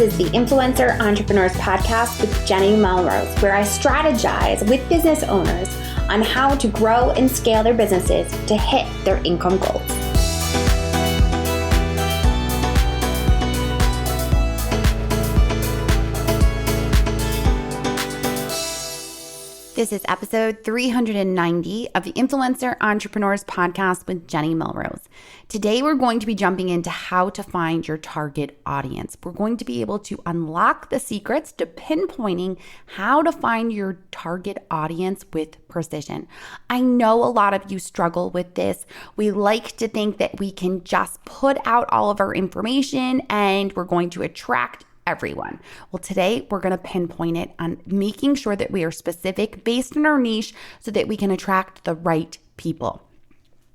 is the Influencer Entrepreneurs Podcast with Jenny Melrose, where I strategize with business owners on how to grow and scale their businesses to hit their income goals. This is episode 390 of the Influencer Entrepreneurs Podcast with Jenny Melrose. Today, we're going to be jumping into how to find your target audience. We're going to be able to unlock the secrets to pinpointing how to find your target audience with precision. I know a lot of you struggle with this. We like to think that we can just put out all of our information and we're going to attract everyone. Well, today we're going to pinpoint it on making sure that we are specific based on our niche so that we can attract the right people.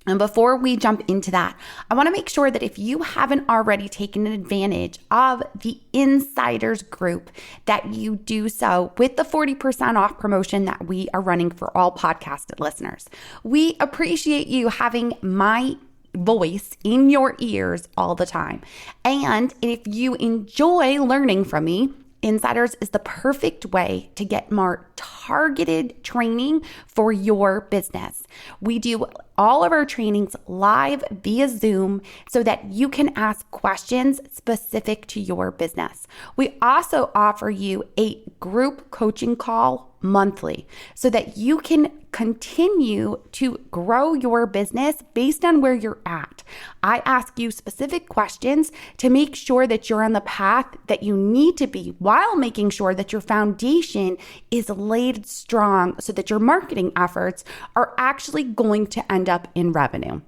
And before we jump into that, I want to make sure that if you haven't already taken advantage of the Insiders group, that you do so with the 40% off promotion that we are running for all podcasted listeners. We appreciate you having my voice in your ears all the time. And if you enjoy learning from me, Insiders is the perfect way to get more targeted training for your business. We do all of our trainings live via Zoom so that you can ask questions specific to your business. We also offer you a group coaching call monthly so that you can continue to grow your business based on where you're at. I ask you specific questions to make sure that you're on the path that you need to be while making sure that your foundation is laid strong so that your marketing efforts are actually going to end up in revenue.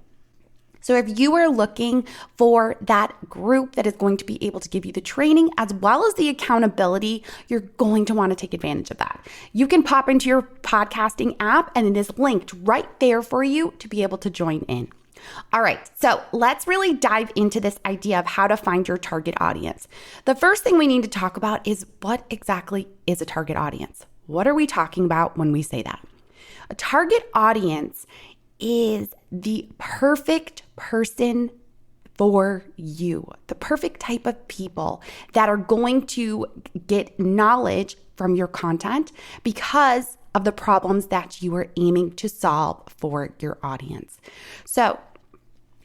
So if you are looking for that group that is going to be able to give you the training as well as the accountability, you're going to want to take advantage of that. You can pop into your podcasting app and it is linked right there for you to be able to join in. All right, so let's really dive into this idea of how to find your target audience. The first thing we need to talk about is what exactly is a target audience? What are we talking about when we say that? A target audience is the perfect person for you, the perfect type of people that are going to get knowledge from your content because of the problems that you are aiming to solve for your audience. So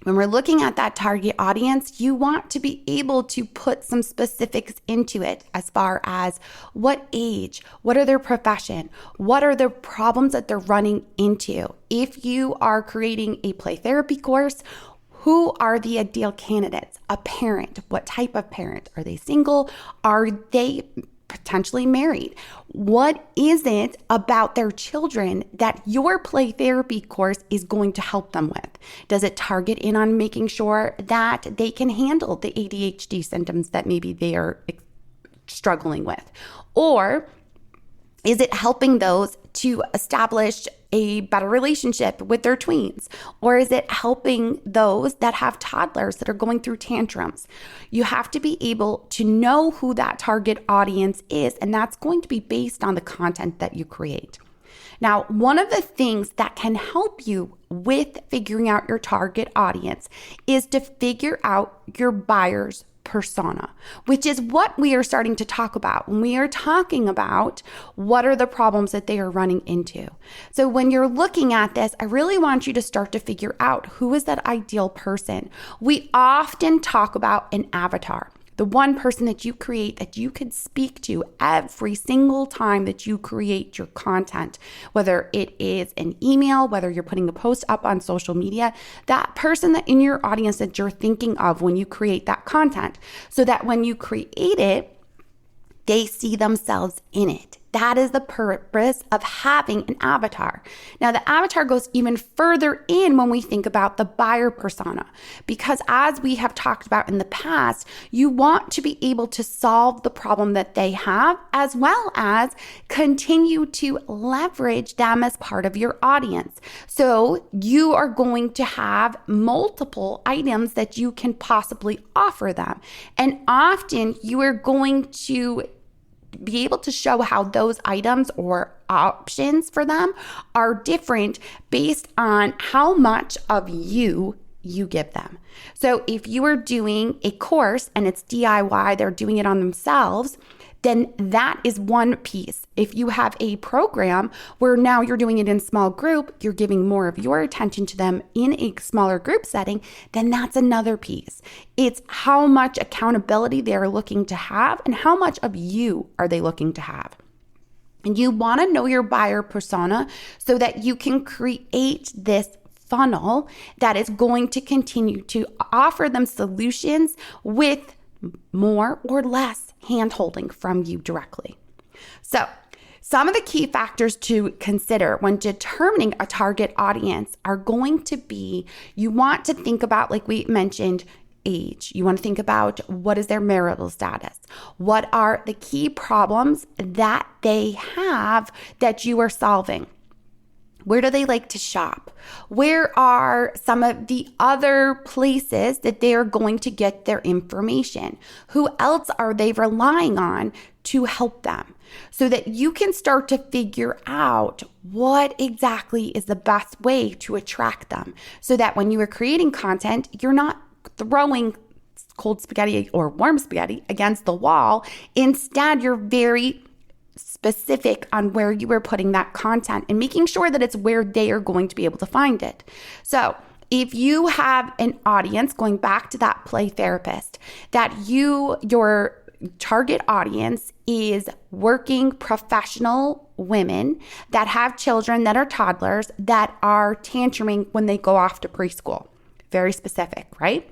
when we're looking at that target audience, you want to be able to put some specifics into it as far as what age, what are their profession, what are the problems that they're running into. If you are creating a play therapy course, who are the ideal candidates? A parent, what type of parent? Are they single? Are they potentially married? What is it about their children that your play therapy course is going to help them with? Does it target in on making sure that they can handle the ADHD symptoms that maybe they are struggling with? Or is it helping those to establish a better relationship with their tweens? Or is it helping those that have toddlers that are going through tantrums? You have to be able to know who that target audience is, and that's going to be based on the content that you create. Now, one of the things that can help you with figuring out your target audience is to figure out your buyer's persona, which is what we are starting to talk about when we are talking about what are the problems that they are running into. So when you're looking at this, I really want you to start to figure out who is that ideal person. We often talk about an avatar, the one person that you create that you could speak to every single time that you create your content, whether it is an email, whether you're putting a post up on social media, that person that in your audience that you're thinking of when you create that content, so that when you create it, they see themselves in it. That is the purpose of having an avatar. Now, the avatar goes even further in when we think about the buyer persona, because as we have talked about in the past, you want to be able to solve the problem that they have, as well as continue to leverage them as part of your audience. So you are going to have multiple items that you can possibly offer them. And often you are going to be able to show how those items or options for them are different based on how much of you you give them. So if you are doing a course and it's DIY, they're doing it on themselves, then that is one piece. If you have a program where now you're doing it in small group, you're giving more of your attention to them in a smaller group setting, then that's another piece. It's how much accountability they're looking to have and how much of you are they looking to have. And you want to know your buyer persona so that you can create this funnel that is going to continue to offer them solutions with more or less hand-holding from you directly. So, some of the key factors to consider when determining a target audience are going to be, you want to think about, like we mentioned, age. You want to think about what is their marital status? What are the key problems that they have that you are solving? Where do they like to shop? Where are some of the other places that they are going to get their information? Who else are they relying on to help them? So that you can start to figure out what exactly is the best way to attract them. So that when you are creating content, you're not throwing cold spaghetti or warm spaghetti against the wall. Instead, you're very specific on where you are putting that content and making sure that it's where they are going to be able to find it. So if you have an audience, going back to that play therapist, that your target audience is working professional women that have children that are toddlers that are tantruming when they go off to preschool. Very specific, right?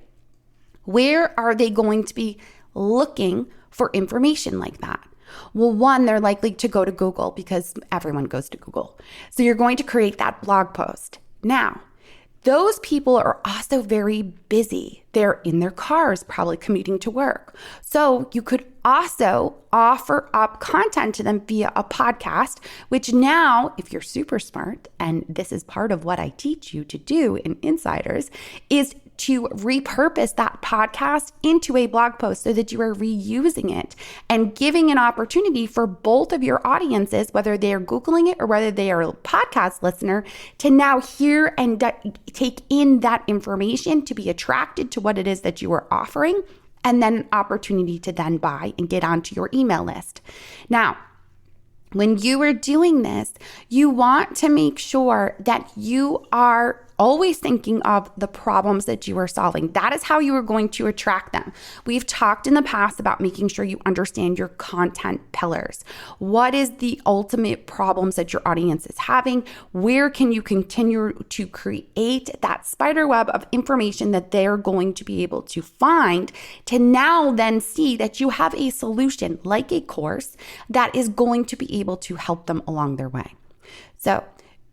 Where are they going to be looking for information like that? Well, one, they're likely to go to Google because everyone goes to Google. So you're going to create that blog post. Now, those people are also very busy. They're in their cars, probably commuting to work. So you could also offer up content to them via a podcast, which now, if you're super smart, and this is part of what I teach you to do in Insiders, is to repurpose that podcast into a blog post so that you are reusing it and giving an opportunity for both of your audiences, whether they are Googling it or whether they are a podcast listener, to now hear and take in that information to be attracted to what it is that you are offering, and then an opportunity to then buy and get onto your email list. Now, when you are doing this, you want to make sure that you are always thinking of the problems that you are solving. That is how you are going to attract them. We've talked in the past about making sure you understand your content pillars. What is the ultimate problems that your audience is having? Where can you continue to create that spider web of information that they're going to be able to find to now then see that you have a solution like a course that is going to be able to help them along their way. So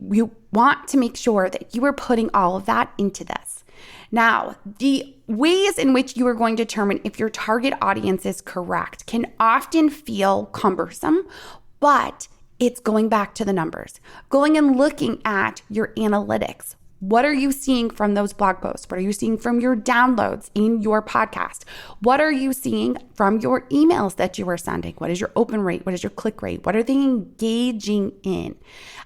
you want to make sure that you are putting all of that into this. Now, the ways in which you are going to determine if your target audience is correct can often feel cumbersome, but it's going back to the numbers, going and looking at your analytics. What are you seeing from those blog posts? What are you seeing from your downloads in your podcast? What are you seeing from your emails that you are sending? What is your open rate? What is your click rate? What are they engaging in?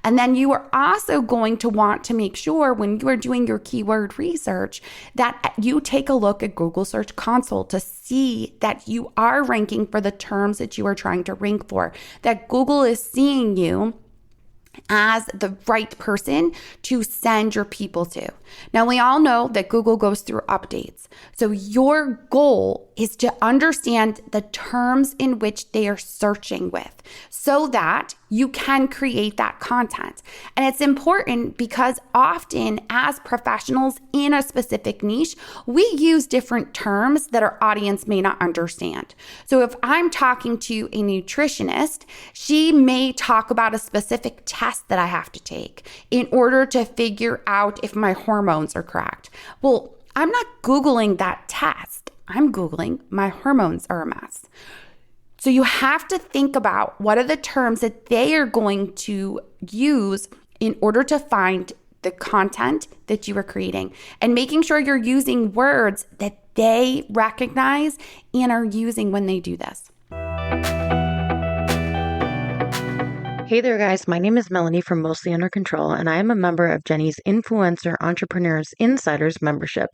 And then you are also going to want to make sure when you are doing your keyword research that you take a look at Google Search Console to see that you are ranking for the terms that you are trying to rank for, that Google is seeing you as the right person to send your people to. Now, we all know that Google goes through updates. So your goal is to understand the terms in which they are searching with so that you can create that content. And it's important because often as professionals in a specific niche, we use different terms that our audience may not understand. So if I'm talking to a nutritionist, she may talk about a specific test that I have to take in order to figure out if my hormones are correct. Well, I'm not Googling that test. I'm Googling my hormones are a mess. So you have to think about what are the terms that they are going to use in order to find the content that you are creating, and making sure you're using words that they recognize and are using when they do this. Hey there, guys. My name is Melanie from Mostly Under Control, and I am a member of Jenny's Influencer Entrepreneurs Insiders membership.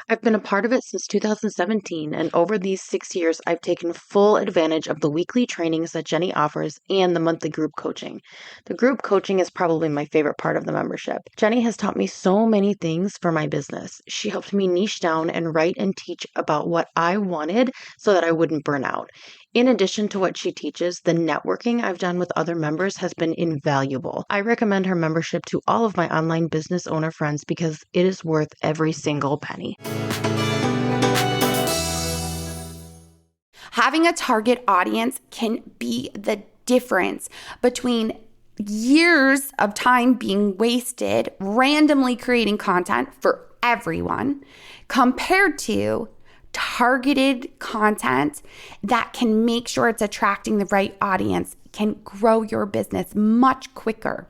I've been a part of it since 2017, and over these 6 years, I've taken full advantage of the weekly trainings that Jenny offers and the monthly group coaching. The group coaching is probably my favorite part of the membership. Jenny has taught me so many things for my business. She helped me niche down and write and teach about what I wanted so that I wouldn't burn out. In addition to what she teaches, the networking I've done with other members has been invaluable. I recommend her membership to all of my online business owner friends because it is worth every single penny. Having a target audience can be the difference between years of time being wasted randomly creating content for everyone compared to targeted content that can make sure it's attracting the right audience, can grow your business much quicker.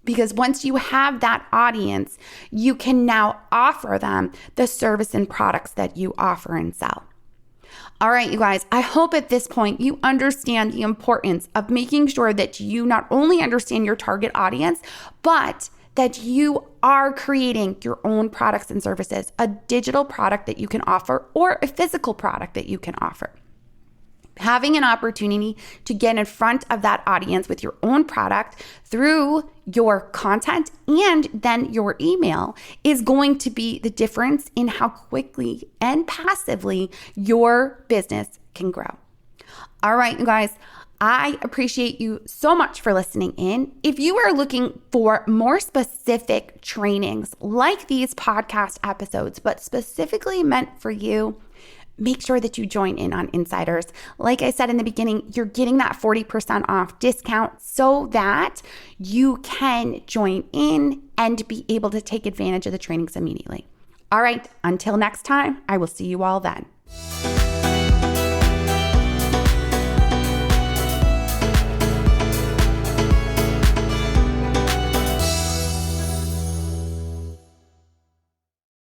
Because once you have that audience, you can now offer them the service and products that you offer and sell. All right, you guys, I hope at this point you understand the importance of making sure that you not only understand your target audience, but that you are creating your own products and services, a digital product that you can offer or a physical product that you can offer. Having an opportunity to get in front of that audience with your own product through your content and then your email is going to be the difference in how quickly and passively your business can grow. All right, you guys, I appreciate you so much for listening in. If you are looking for more specific trainings like these podcast episodes, but specifically meant for you, make sure that you join in on Insiders. Like I said in the beginning, you're getting that 40% off discount so that you can join in and be able to take advantage of the trainings immediately. All right, until next time, I will see you all then.